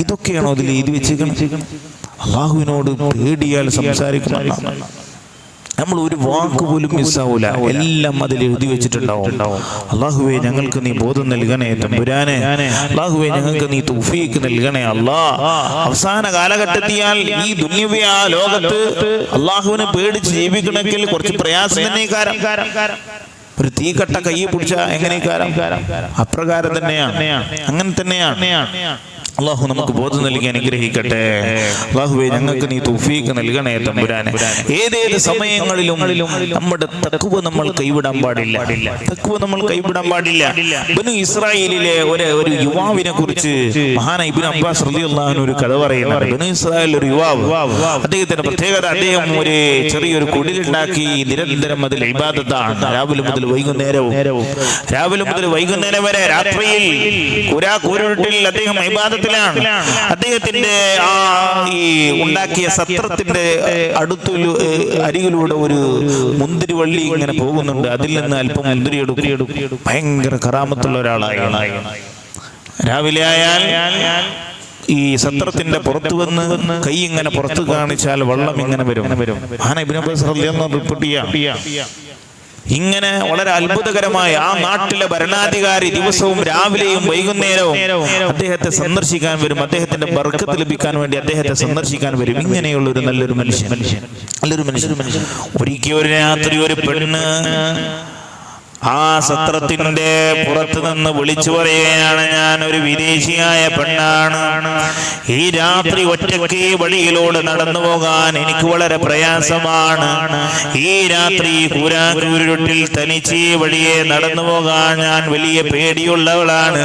ഇതൊക്കെയാണോ അതിൽ എഴുതി വെച്ചിരിക്കുന്നത്? അള്ളാഹുവിനോട് പേടിയാൽ സംസാരിക്കണം. നമ്മൾ ഒരു വാക്ക് പോലും മിസ്സാവൂല, എല്ലാം അതിൽ എഴുതി വെച്ചിട്ടുണ്ടാവും. അള്ളാഹുവേ, ഞങ്ങൾക്ക് നീ ബോധം നൽകണേ തമ്പുരാനെ. അള്ളാഹുവേ, ഞങ്ങൾക്ക് നീ തൗഫീഖ് നൽകണേ അല്ലാ. അവസാന കാലഘട്ടത്തിയാൽ ഈ ദുനിയവ്യ ലോകത്ത് അള്ളാഹുവിനെ പേടിച്ച് ജീവിക്കണമെങ്കിൽ കുറച്ച് പ്രയാസം തന്നെ. ഒരു തീക്കട്ട കൈ പിടിച്ച എങ്ങനെ അപ്രകാരം തന്നെയാണ്, അങ്ങനെ തന്നെയാണ്. അള്ളാഹു നമുക്ക് ബോധം നൽകി അനുഗ്രഹിക്കട്ടെ. അള്ളാഹുവേ, ഞങ്ങൾക്ക് നീ തൗഫീഖ് നൽകണേ തമ്പുരാനെ. ഏതേത് സമയങ്ങളിലും നമ്മുടെ തഖ്വ നമ്മൾ കൈവിടാൻ പാടില്ല, തഖ്വ നമ്മൾ കൈവിടാൻ പാടില്ല. ബനു ഇസ്രായേലിലെ ഒരു യുവാവിനെ കുറിച്ച് മഹാനായ ഇബ്നു അബ്ബാസ് റളിയല്ലാഹു അൻഹു ഒരു കഥ പറയുന്നുണ്ട്. ബനു ഇസ്രായേൽ ഒരു യുവാവ്, അദ്ദേഹത്തിന്റെ പ്രത്യേകത, അദ്ദേഹം ഒരു ചെറിയൊരു കുടിലുണ്ടാക്കി നിരന്തരം അതിൽ ഇബാദത്താണ്. രാവിലെ മുതൽ വൈകുന്നേരം വരെ രാത്രിയിൽ കൂരാക്കൂരുട്ടിൽ അദ്ദേഹം ഇബാദത്ത്. അദ്ദേഹത്തിന്റെ ഈ ഉണ്ടാക്കിയ സത്രത്തിന്റെ അരികിലൂടെ ഒരു മുന്തിരി വള്ളി ഇങ്ങനെ പോകുന്നുണ്ട്. അതിൽ നിന്ന് അല്പം മുന്തിരി എടുക്കും. ഭയങ്കര കറാമത്തുള്ള ഒരാളായി. രാവിലെ ആയാൽ ഈ സത്രത്തിന്റെ പുറത്തു വന്ന് കൈ ഇങ്ങനെ പുറത്ത് കാണിച്ചാൽ വെള്ളം ഇങ്ങനെ വരും. ഇബ്നു അബ്ബാസ് റളിയല്ലാഹു അൻഹു റിപ്പോർട്ട് ചെയ്യാം. ഇങ്ങനെ വളരെ അത്ഭുതകരമായ ആ നാട്ടിലെ ഭരണാധികാരി ദിവസവും രാവിലെയും വൈകുന്നേരവും അദ്ദേഹത്തെ സന്ദർശിക്കാൻ വരും. അദ്ദേഹത്തിന്റെ ബർക്കത്ത് ലഭിക്കാൻ വേണ്ടി അദ്ദേഹത്തെ സന്ദർശിക്കാൻ വരും. ഇങ്ങനെയുള്ള ഒരു നല്ലൊരു മനുഷ്യൻ. ഒരിക്കൽ ഒരു രാത്രി ഒരു പെണ്ണ് ആ സത്രത്തിന്റെ പുറത്തു നിന്ന് വിളിച്ചു പറയുകയാണ്, ഞാൻ ഒരു വിദേശിയായ പെണ്ണാണ്. ഈ രാത്രി ഒറ്റയ്ക്ക് ഈ വഴിയിലൂടെ നടന്നു പോകാൻ എനിക്ക് വളരെ പ്രയാസമാണ്. ഈ രാത്രി കൂരാക്കൂരുട്ടിൽ തനിച്ച് ഈ വഴിയെ നടന്നു പോകാൻ ഞാൻ വലിയ പേടിയുള്ളവളാണ്.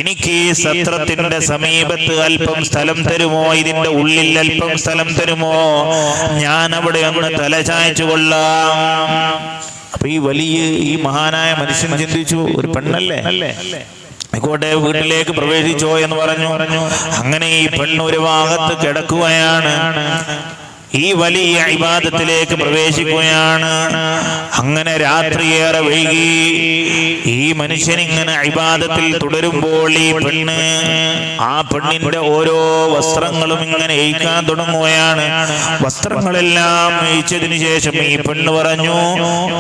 എനിക്ക് ഈ സത്രത്തിന്റെ സമീപത്ത് അല്പം സ്ഥലം തരുമോ? ഇതിന്റെ ഉള്ളിൽ അല്പം സ്ഥലം തരുമോ? ഞാൻ അവിടെ ഒന്ന് തലചായ്ച്ചു കൊള്ളാം. അപ്പൊ ഈ മഹാനായ മനുഷ്യൻ ചിന്തിച്ചു, ഒരു പെണ്ണല്ലേ, ആയിക്കോട്ടെ, വീട്ടിലേക്ക് പ്രവേശിച്ചോ എന്ന് പറഞ്ഞു. അങ്ങനെ ഈ പെണ്ണ് ഒരു ഭാഗത്ത് കിടക്കുകയാണ്. ഈ വലിയ ഇബാദത്തിലേക്ക് പ്രവേശിക്കുകയാണ്. അങ്ങനെ രാത്രിയേറെ വൈകി ഈ മനുഷ്യൻ ഇങ്ങനെ ഇബാദത്തിൽ തുടരുമ്പോൾ ഈ പെണ്ണ്, ആ പെണ്ണിന്റെ ഓരോ വസ്ത്രങ്ങളും ഇങ്ങനെ ഏയ്ക്കാൻ തുടങ്ങുകയാണ്. വസ്ത്രങ്ങളെല്ലാം ഏയ്ച്ചതിന് ശേഷം ഈ പെണ്ണ് പറഞ്ഞു,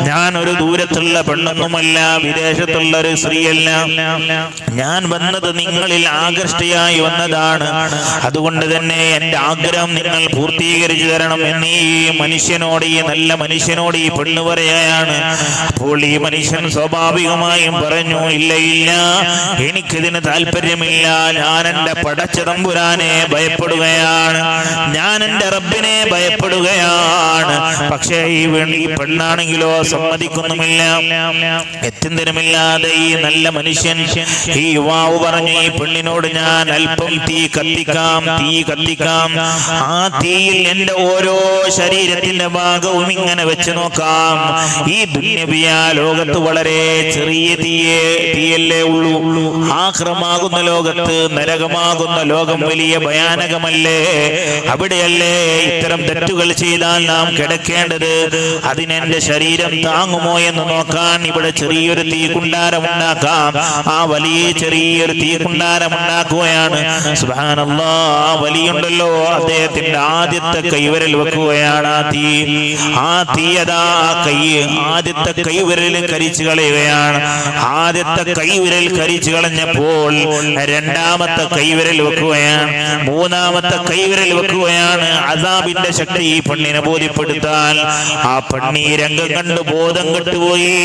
ഞാൻ ഒരു ദൂരത്തുള്ള പെണ്ണൊന്നുമല്ല, വിദേശത്തുള്ള ഒരു സ്ത്രീയല്ല, ഞാൻ വന്നത് നിങ്ങളിൽ ആകൃഷ്ടയായി വന്നതാണ്. അതുകൊണ്ട് തന്നെ എന്റെ ആഗ്രഹം നിങ്ങൾ പൂർത്തീകരിച്ചു തരണം എന്ന് ഈ മനുഷ്യനോട്, ഈ നല്ല മനുഷ്യനോട് ഈ പെണ്ണ് പറയുകയാണ്. അപ്പോൾ ഈ മനുഷ്യൻ സ്വാഭാവികമായും പറഞ്ഞു, ഇല്ല ഇല്ല, എനിക്കിതിന് താല്പര്യമില്ല, ഞാൻ എന്റെ പടച്ച തമ്പുരാനെ ഭയപ്പെടുകയാണ്, ഞാൻ എന്റെ റബ്ബിനെ ഭയപ്പെടുകയാണ്. പക്ഷേ ഈ പെണ്ണാണെങ്കിലോ സമ്മതിക്കുന്നുമില്ല. എത്തിന്തരമില്ലാതെ ഈ നല്ല മനുഷ്യൻ, ഈ യുവാവ് പറഞ്ഞു ഈ പെണ്ണിനോട്, ഞാൻ അല്പം തീ കത്തിക്കാം, തീ കത്തിക്കാം, ആ തീയിൽ എന്റെ ഓരോ ശരീരത്തിന്റെ ഭാഗവും ഇങ്ങനെ വെച്ച് നോക്കാം. ഈ ദുന്യവിയ ലോകത്ത് വളരെ ചെറിയ തീയല്ലേ ഉള്ളൂ. ആഖിറമാകുന്ന ലോകത്ത്, നരകമാകുന്ന ലോകം വലിയ ഭയാനകമല്ലേ? അവിടെയല്ലേ ഇത്തരം തെറ്റുകൾ ചെയ്താൽ നാം കിടക്കേണ്ടത്? അതിനെന്റെ ശരീരം താങ്ങുമോ എന്ന് നോക്കാൻ ഇവിടെ ചെറിയൊരു തീക്കുണ്ടാരം ഉണ്ടാക്കാം. ആ വലിയ ചെറിയൊരു തീക്കുണ്ടാരം ഉണ്ടാക്കുകയാണ്. സുബ്ഹാനല്ലാഹ്, ആ വലിയുണ്ടല്ലോ, അദ്ദേഹത്തിന്റെ ആദ്യത്തെ കൈവിരൽ വെക്കുകയാണ്. ആ തീ അതാ ആദ്യത്തെ കൈവിരൽ കരിച്ചു കളയുകയാണ്. ആദ്യത്തെ കൈവിരൽ കരിച്ചു കളഞ്ഞപ്പോൾ രണ്ടാമത്തെ കൈവിരൽ വെക്കുകയാണ്, മൂന്നാമത്തെ കൈവിരൽ വെക്കുകയാണ്. അസാബിന്റെ ശക്തി ഈ പെണ്ണിനെ ബോധ്യപ്പെടുത്താൻ ആ പെണ്ണി രംഗം കണ്ട് ബോധം കെട്ടുപോയി.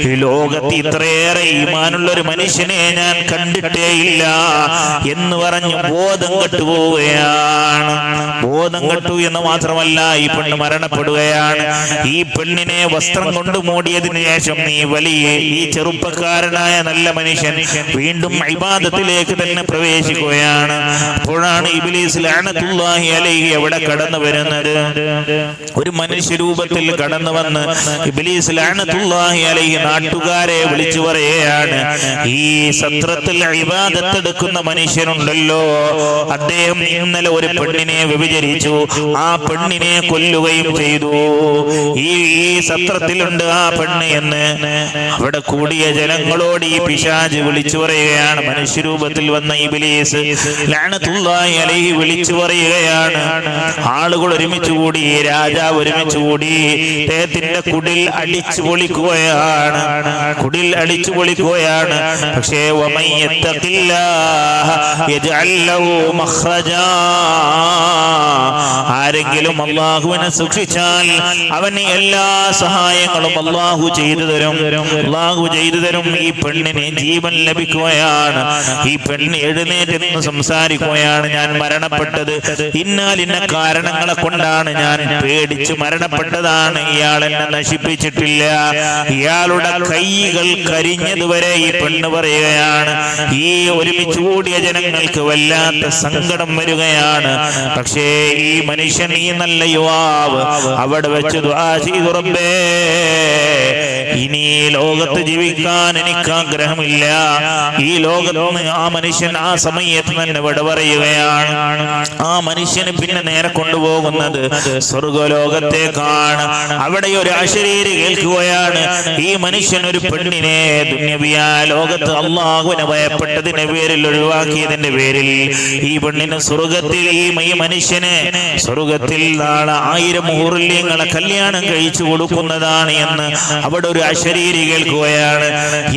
ഈ ലോകത്ത് ഇത്രയേറെ ഈമാനുള്ള ഒരു മനുഷ്യനെ ഞാൻ കണ്ടിട്ടേ ഇല്ല എന്ന് പറഞ്ഞു ബോധം കെട്ടുപോവുകയാണ്. ബോധം കെട്ടു എന്ന് മാത്രമല്ല, ഈ പെണ്ണ് മരണപ്പെടുകയാണ്. ഈ പെണ്ണിനെ വസ്ത്രം കൊണ്ട് മൂടിയതിനു ശേഷം ഈ ചെറുപ്പക്കാരനായ നല്ല മനുഷ്യൻ വീണ്ടും ഇബാദത്തിലേക്ക് തന്നെ പ്രവേശിക്കുകയാണ്. അപ്പോഴാണ് ഇബ്ലീസ് ലഅനത്തുല്ലാഹി അലൈഹി എവിടെ കടന്നു വരുന്നത്? ഒരു മനുഷ്യരൂപത്തിൽ കടന്നു വന്ന് ഇബ്ലീസ് ലഅനത്തുല്ലാഹി അലൈഹി നാട്ടുകാരെ വിളിച്ചു പറയുകയാണ്, ഈ സത്രത്തിൽ ഇബാദത്ത് എടുക്കുന്ന മനുഷ്യനുണ്ടല്ലോ, അദ്ദേഹം ഇന്നലെ ഒരു പെണ്ണിനെ വ്യഭിചരിച്ചു, ആ പെണ്ണിനെ കൊല്ലുകയും ചെയ്തു. ഈ സത്രത്തിലുണ്ട് ആ പെണ്ണ് എന്ന് അവിടെ കൂടിയ ജനങ്ങളോട് ഈ പിശാച് വിളിച്ചു പറയുകയാണ്. മനുഷ്യരൂപത്തിൽ വന്ന ഇബ്ലീസ് ലഅനത്തുല്ലാഹി അലൈഹി വിളിച്ചു പറയുകയാണ്. ആളുകൾ ഒരുമിച്ച് കൂടി, രാജാവ് ഒരുമിച്ച് കൂടി അദ്ദേഹത്തിന്റെ കുടിൽ അടിച്ചു പൊളിക്കുകയാണ്. കുടിൽ അടിച്ചു പൊളിക്കുകയാണ്. പക്ഷേ വമൻ യത്തഖില്ലാഹ യജ്അൽ ലഹു മഖ്റജാ, ആരെങ്കിലും അല്ലാഹുവിനെ സൂക്ഷിച്ചാൽ അവന് എല്ലാ സഹായങ്ങളും അല്ലാഹു ചെയ്തു തരും. അല്ലാഹു ചെയ്തു തരും. ഈ പെണ്ണിന് ജീവൻ ലഭിക്കുകയാണ്. ഈ പെണ്ണ് എഴുന്നേറ്റ് സംസാരിക്കുകയാണ്, ഞാൻ മരണപ്പെട്ടത് ഇന്നാലിന്ന കാരണങ്ങളെ കൊണ്ടാണ്, ഞാൻ പേടിച്ച് മരണപ്പെട്ടതാണ്, ഇയാൾ എന്നെ നശിപ്പിച്ചിട്ടില്ല. ഇയാളുടെ കൈകൾ കരിഞ്ഞതുവരെ ഈ പെണ്ണ് പറയുകയാണ്. ഈ ഒരുമിച്ച് കൂടിയ ജനങ്ങൾക്ക് വല്ലാത്ത സങ്കടം വരികയാണ്. പക്ഷേ ഈ മനുഷ്യൻ, ഈ നല്ല യുവാവ് അവിടെ വെച്ച് ദുആ ചെയ്തു, റബ്ബേ ഇനി ലോകത്ത് ജീവിക്കാൻ എനിക്ക് ആഗ്രഹമില്ല. ഈ ലോകത്ത് ആ മനുഷ്യൻ ആ സമയത്ത് തന്നെ വിട പറയുകയാണ്. ആ മനുഷ്യന് പിന്നെ നേരെ കൊണ്ടുപോകുന്നത് സ്വർഗലോകത്തേക്കാണ്. അവിടെ ഒരു അശരീരി കേൾക്കുകയാണ്, ഈ മനുഷ്യൻ ഒരു പെണ്ണിനെ ദുന്യവിയ ലോകത്ത് അല്ലാഹുവിനെ ഭയപ്പെട്ടതിന്റെ പേരിൽ ഒഴിവാക്കിയതിന്റെ പേരിൽ ഈ പെണ്ണിന് സ്വർഗത്തിൽ, ഈ മനുഷ്യന് സ്വർഗത്തിൽ നാളെ 1000 മുഹൂർല്യങ്ങളെ കല്യാണം കഴിച്ചു കൊടുക്കുന്നതാണ് എന്ന് അവിടെ ഒരു അശരീരി കേൾക്കുകയാണ്.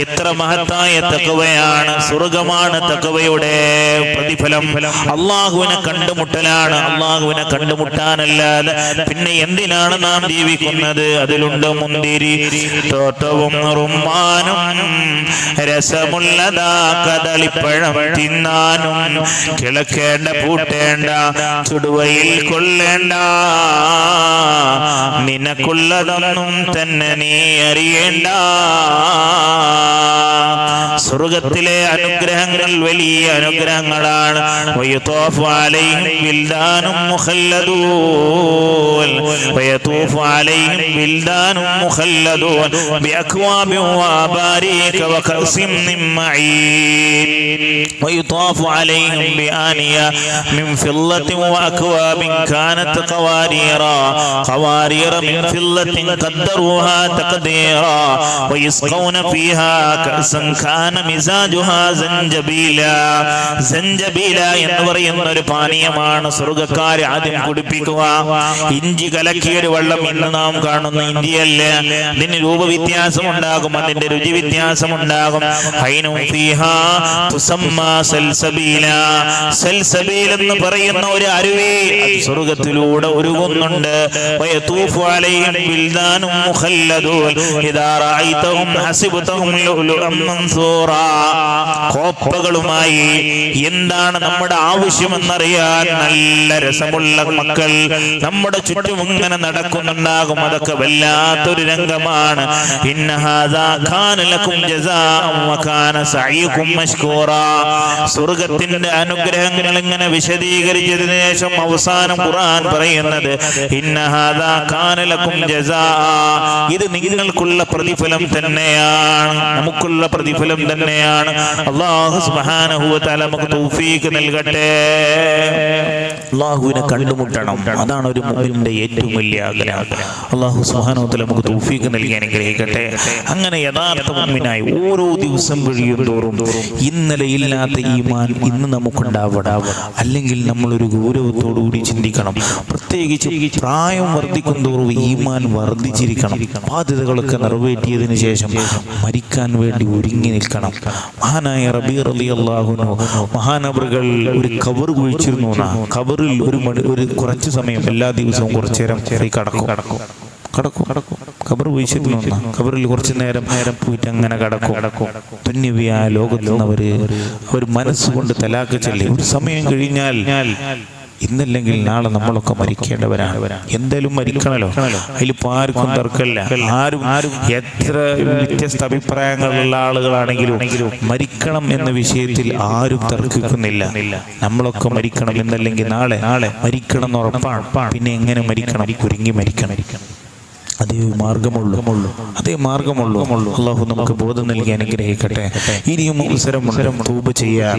എത്ര മഹത്തായ തഖ്വയാണ്! സ്വർഗമാണ് തഖ്വയുടെ പ്രതിഫലം. അല്ലാഹുവിനെ കണ്ടുമുട്ടലാണ്. അല്ലാഹുവിനെ കണ്ടുമുട്ടാനല്ലാതെ പിന്നെ എന്തിനാണ് നാം ജീവിക്കുന്നത്? അതിലുണ്ട് മുന്തിരി തോട്ടവും റുമ്മാനും, രസമുള്ളതാ കദളിപ്പഴം തിന്നാനും, കിളക്കേണ്ട പൂട്ടേണ്ട ചുടുവയിൽ കൊള്ളേണ്ട, നിനക്കുള്ളതൊന്നും തന്നെ നീ അറിയേണ്ട. സ്വർഗത്തിലെ അനുഗ്രഹങ്ങൾ വലിയ അനുഗ്രഹങ്ങളാണ്. വയതൂഫു അലൈഹിം വിൽദാനും മുഖല്ലദൂൻ, വയതൂഫു അലൈഹിം വിൽദാനും മുഖല്ലദൂൻ ബിഅക്വാബിൻ വഅബാരീക വകഅസിൻ മിൻ മഈൻ. ويطاف عليهم بآنية من فضة وأكواب كانت قوارير من فضة قدروها تقديرا ويسقون فيها كأسا كان مزاجها زنجبيلا എന്ന് പറയുന്ന ഒരു പാനീയമാണ് സ്വർഗ്ഗക്കാരെ ആദ്യം കുടിപ്പിക്കുക. ഇഞ്ചി കലക്കിയൊരു വെള്ളം ഇന്ന് നാം കാണുന്ന ഇഞ്ചിയല്ല. ഇതിന് രൂപവ്യത്യാസം ഉണ്ടാകും, അതിന്റെ രുചി വ്യത്യാസം ഉണ്ടാകും. സൽസബീൽ എന്ന് പറയുന്ന ഒരു അരുവി സ്വർഗ്ഗത്തിലൂടെ ഒഴുകുന്നുണ്ട്. കോപ്പകളുമായി എന്താണ് നമ്മുടെ ആവശ്യമെന്നറിയാൻ നല്ല രസമുള്ള മക്കൾ നമ്മുടെ ചുറ്റും ഇങ്ങനെ നടക്കുന്നുണ്ടാകും. അതൊക്കെ വല്ലാത്തൊരു രംഗമാണ്. സ്വർഗത്തിന്റെ അനുഗ്രഹങ്ങൾ ഇങ്ങനെ വിശദീകരിച്ചതിന് ശേഷം അവസാനം ഖുർആൻ പറയുന്നത് ഇത് നിങ്ങൾക്കുള്ള പ്രതിഫലം തന്നെയാണ്, നമുക്കുള്ള പ്രതിഫലം തന്നെയാണ്. അല്ലാഹു സുബ്ഹാനഹു വ തആല നമുക്ക് തൗഫീഖ് നൽകട്ടെ. അല്ലാഹുവിനെ കണ്ടുമുട്ടണം, അതാണ് ഒരു മുഅ്മിനിന്റെ ഏറ്റവും വലിയ ആഗ്രഹം. അല്ലാഹു സുബ്ഹാനഹു വ തആല നമുക്ക് തൗഫീഖ് നൽകി അനുഗ്രഹിക്കട്ടെ. അങ്ങനെ യഥാർത്ഥ മുഅ്മിനായി ഓരോ ദിവസം കഴിയുന്തോറും ഇന്നലെ ഇല്ലാത്ത ഈമാൻ ഇന്ന് നമുക്കുണ്ടാവണം. അല്ലെങ്കിൽ നമ്മളൊരു ഗൗരവത്തോടുകൂടി ചിന്തിക്കണം. പ്രത്യേകിച്ച് പ്രായം വർദ്ധിക്കും തോറും ഈമാൻ വർദ്ധിച്ചിരിക്കണം. ബാധ്യതകളൊക്കെ നിറവേറ്റിയതിനു ശേഷം മരിക്കാൻ വേണ്ടി ഒരുങ്ങി നിൽക്കണം. മഹാനായ റബീ റളിയല്ലാഹു അൻഹു മഹാനവറുകൾ ഒരു ഖബർ കുഴിച്ചിരുന്നു. ഖബറിൽ ഒരു കുറച്ചു സമയം എല്ലാ ദിവസവും കുറച്ചു നേരം കടക്കും. ഖബർ കുഴിച്ചിരുന്നു. ഖബറിൽ കുറച്ചു നേരം പോയിട്ട് അങ്ങനെ കടക്കും. ദുന്യവിയായ ലോകത്ത് നിന്ന് അവർ മനസ്സുകൊണ്ട് തലാക്ക് ചൊല്ലി ഒരു സമയം കഴിഞ്ഞാൽ ഇന്നല്ലെങ്കിൽ നാളെ നമ്മളൊക്കെ മരിക്കേണ്ടവരാണ്. എന്തായാലും മരിക്കണല്ലോ, അതിലിപ്പോൾ ആർക്കും തർക്കമില്ല. ആരും എത്ര വ്യത്യസ്ത അഭിപ്രായങ്ങളുള്ള ആളുകളാണെങ്കിലും മരിക്കണം എന്ന വിഷയത്തിൽ ആരും തർക്കിക്കുന്നില്ല. നമ്മളൊക്കെ മരിക്കണം, എന്നല്ലെങ്കിൽ നാളെ മരിക്കണം എന്ന് ഉറപ്പാണ്. പിന്നെ എങ്ങനെ മരിക്കണം? ഒരുങ്ങി മരിക്കണം. അതേ മാർഗമുള്ളൂ. അല്ലാഹു നമുക്ക് ബോധം നൽകി അനുഗ്രഹിക്കട്ടെ. ഇനിയും അവസരമുണ്ട് തൗബ ചെയ്യാൻ,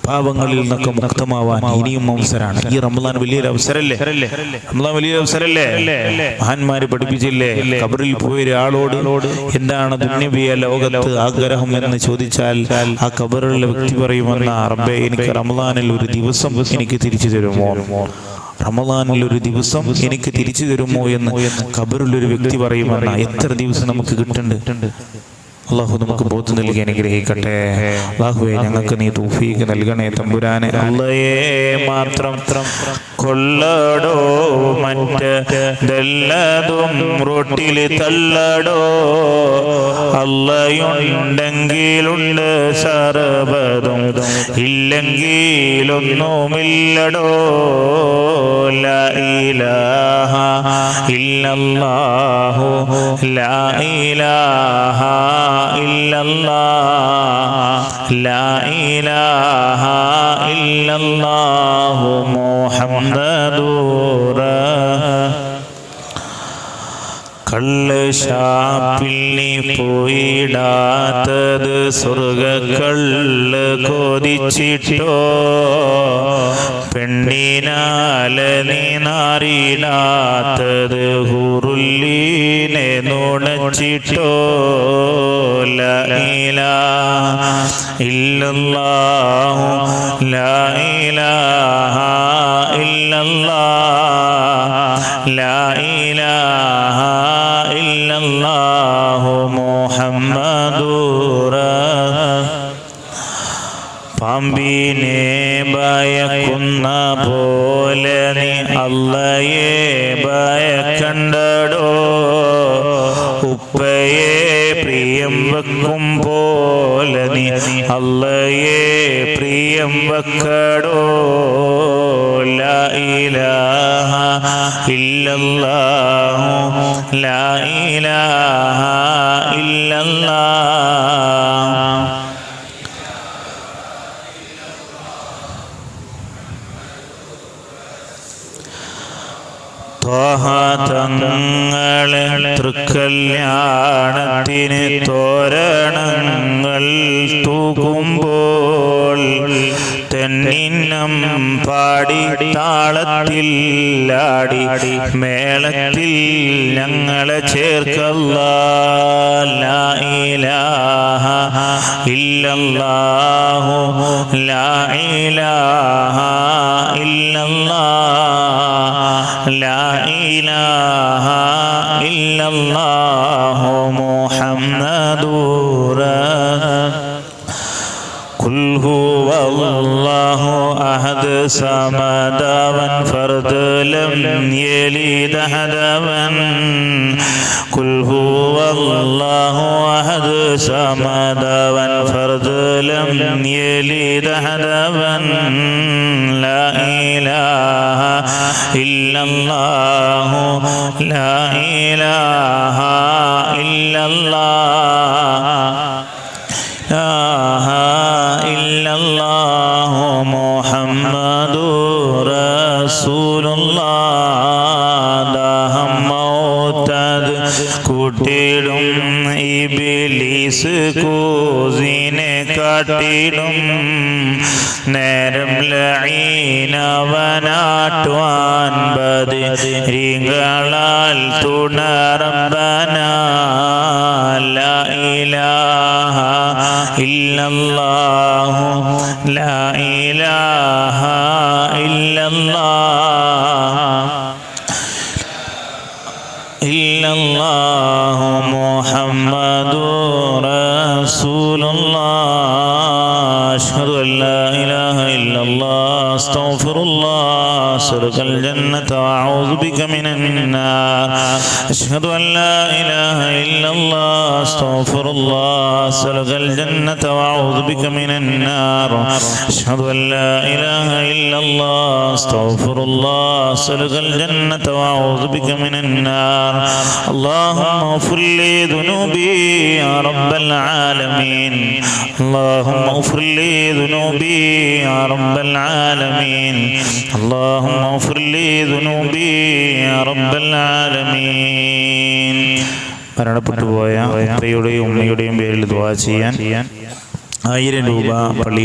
പാപങ്ങളിൽ നിന്നൊക്കെ മുക്തമാവാൻ ഇനിയും അവസരമാണ്. ഈ റമദാൻ വലിയൊരു അവസരല്ലേ? മഹാന്മാര് പഠിപ്പിച്ചില്ലേ, ഖബറിൽ പോയ ഒരാളോട് എന്താണ് ദുന്യവിയ ലോകത്ത് ആഗ്രഹം എന്ന് ചോദിച്ചാൽ ആ ഖബറിലുള്ള വ്യക്തി പറയുമെന്ന, റബ്ബേ എനിക്ക് റമദാനിൽ ഒരു ദിവസം എനിക്ക് തിരിച്ചു തരുമോ, റമദാനിൽ ഒരു ദിവസം എനിക്ക് തിരിച്ചു തരുമോ എന്ന് ഖബറിലൊരു വ്യക്തി പറയുമെന്ന. എത്ര ദിവസം നമുക്ക് കിട്ടുന്നുണ്ട്? അല്ലാഹു നമുക്ക് ബോധം നൽകി അനുഗ്രഹിക്കട്ടെ. അല്ലാഹുവേ ഞങ്ങൾക്ക് നീ തൗഫീഖ് നൽകണേ തമ്പുരാനെ. അല്ലാഹയെ മാത്രം കൊള്ളടോ, മറ്റെല്ലാതും റൊട്ടിൽ തള്ളടോ. അല്ലാഹയുണ്ടെങ്കിലുണ്ട് സർവ്വതും, ഇല്ലെങ്കിലൊന്നുമില്ലടോ. ലാ ഇലാഹ ഇല്ലല്ലാഹു, ലാ ഇലാഹ ഇല്ലല്ലാഹ്, ലാ ഇലാഹ ഇല്ലല്ലാഹു മുഹമ്മദുർ. കള്ള് ഷാപ്പിൽ പോയിടാത്തത് സ്വർഗ്ഗക്കള്ള് കൊതിച്ചിട്ടോ, പെണ്ണിനാലെ നീ നാറിടാത്തത് ഹുറുല്ലീനെ നുണച്ചിട്ടോ. ലാ ഇലാഹ ഇല്ലല്ലാഹു, ലാ ഇലാഹ ഇല്ലല്ലാഹ്, ലാ ഇലാഹ ഇല്ലല്ലാഹു മുഹമ്മദുർ. പാമ്പിനെ ഭയക്കുന്ന പോലെ നീ അല്ലാഹയെ ഭയക്കണ്ടടോ. ഉപ്പയെ പ്രിയം വെക്കും പോലെ നീ അല്ലാഹയെ പ്രിയം വെക്കടോ. ലാ ഇലാഹ ഇല്ലല്ലാഹു, ലാ ഇലാഹ ഇല്ലല്ലാഹ്. തങ്ങളെ തൃക്കല്യാണത്തിന് തോരണങ്ങൾ തൂകുമ്പോൾ തെന്നിന്നം പാടി താളത്തിൽ ആടി മേളത്തിൽ ഞങ്ങളെ ചേർക്കല്ലാഹ്. ലാ ഇലാഹ ഇല്ലല്ലാഹു ലാ ഇലാഹ ഇല്ലല്ലാഹ് ലാ ഇലാഹ ഇല്ലല്ലാഹു മുഹമ്മദുർ ഖുൽ ഹുവല്ലാഹു അഹദ് സമദവൻ ഫർദ് ലം യലിദ് അഹദവൻ ഖുൽ ഹുവല്ലാഹു അഹദ് സമദവൻ ഫർദ് ലം യലിദ് അഹദവൻ ലാ ഇലാഹ ഇല്ലല്ലാഹു ലാ ഇലാഹ ഇല്ലല്ലാഹ് ഇല്ലല്ലാഹു മുഹമ്മദുർ റസൂലുള്ളാഹ്. ദാഹം മൗതദ് കൂട്ടിടും ഇബ്ലീസ് കൂസിനെ കാട്ടിടും നേരം ലഈനവനാട്ടുവാൻ ബദരീങ്ങളാൽ തുണറബ്ബനാ. ലാ ഇലാഹ ഇല്ലല്ലാഹു ലാ ഇലാഹ ഇല്ലല്ലാഹ് ഇല്ലല്ലാഹു മുഹമ്മദുർ റസൂലുള്ളാഹ്. അഷ്ഹദു അൻ ലാ ഇലാഹ ഇല്ലല്ലാഹ് അസ്തഗ്ഫിറുല്ലാഹ് അസ്അലുകൽ ജന്നത വഅഊദു ബിക മിനൻ നാർ. അഷ്ഹദു അൻ ലാ ഇലാഹ ഇല്ലല്ലാഹ് അസ്തഗ്ഫിറുല്ലാഹ് അസ്അലുകൽ ജന്നത വഅഊദു ബിക മിനൻ നാർ. അഷ്ഹദു അൻ ലാ ഇലാഹ ഇല്ലല്ലാഹ് അസ്തഗ്ഫിറുല്ലാഹ് അസ്അലുകൽ ജന്നത വഅഊദു ബിക മിനൻ നാർ. اللهم اغفر لي ذنوبي يا رب العالمين. اللهم اغفر لي ذنوبي يا رب العالمين. اللهم اغفر لي ذنوبي يا رب العالمين. മരണപ്പെട്ടുപോയ ഉപ്പയുടെയും ഉമ്മയുടെയും പേരിൽ ദുആ ചെയ്യാൻ 1000 രൂപ പള്ളി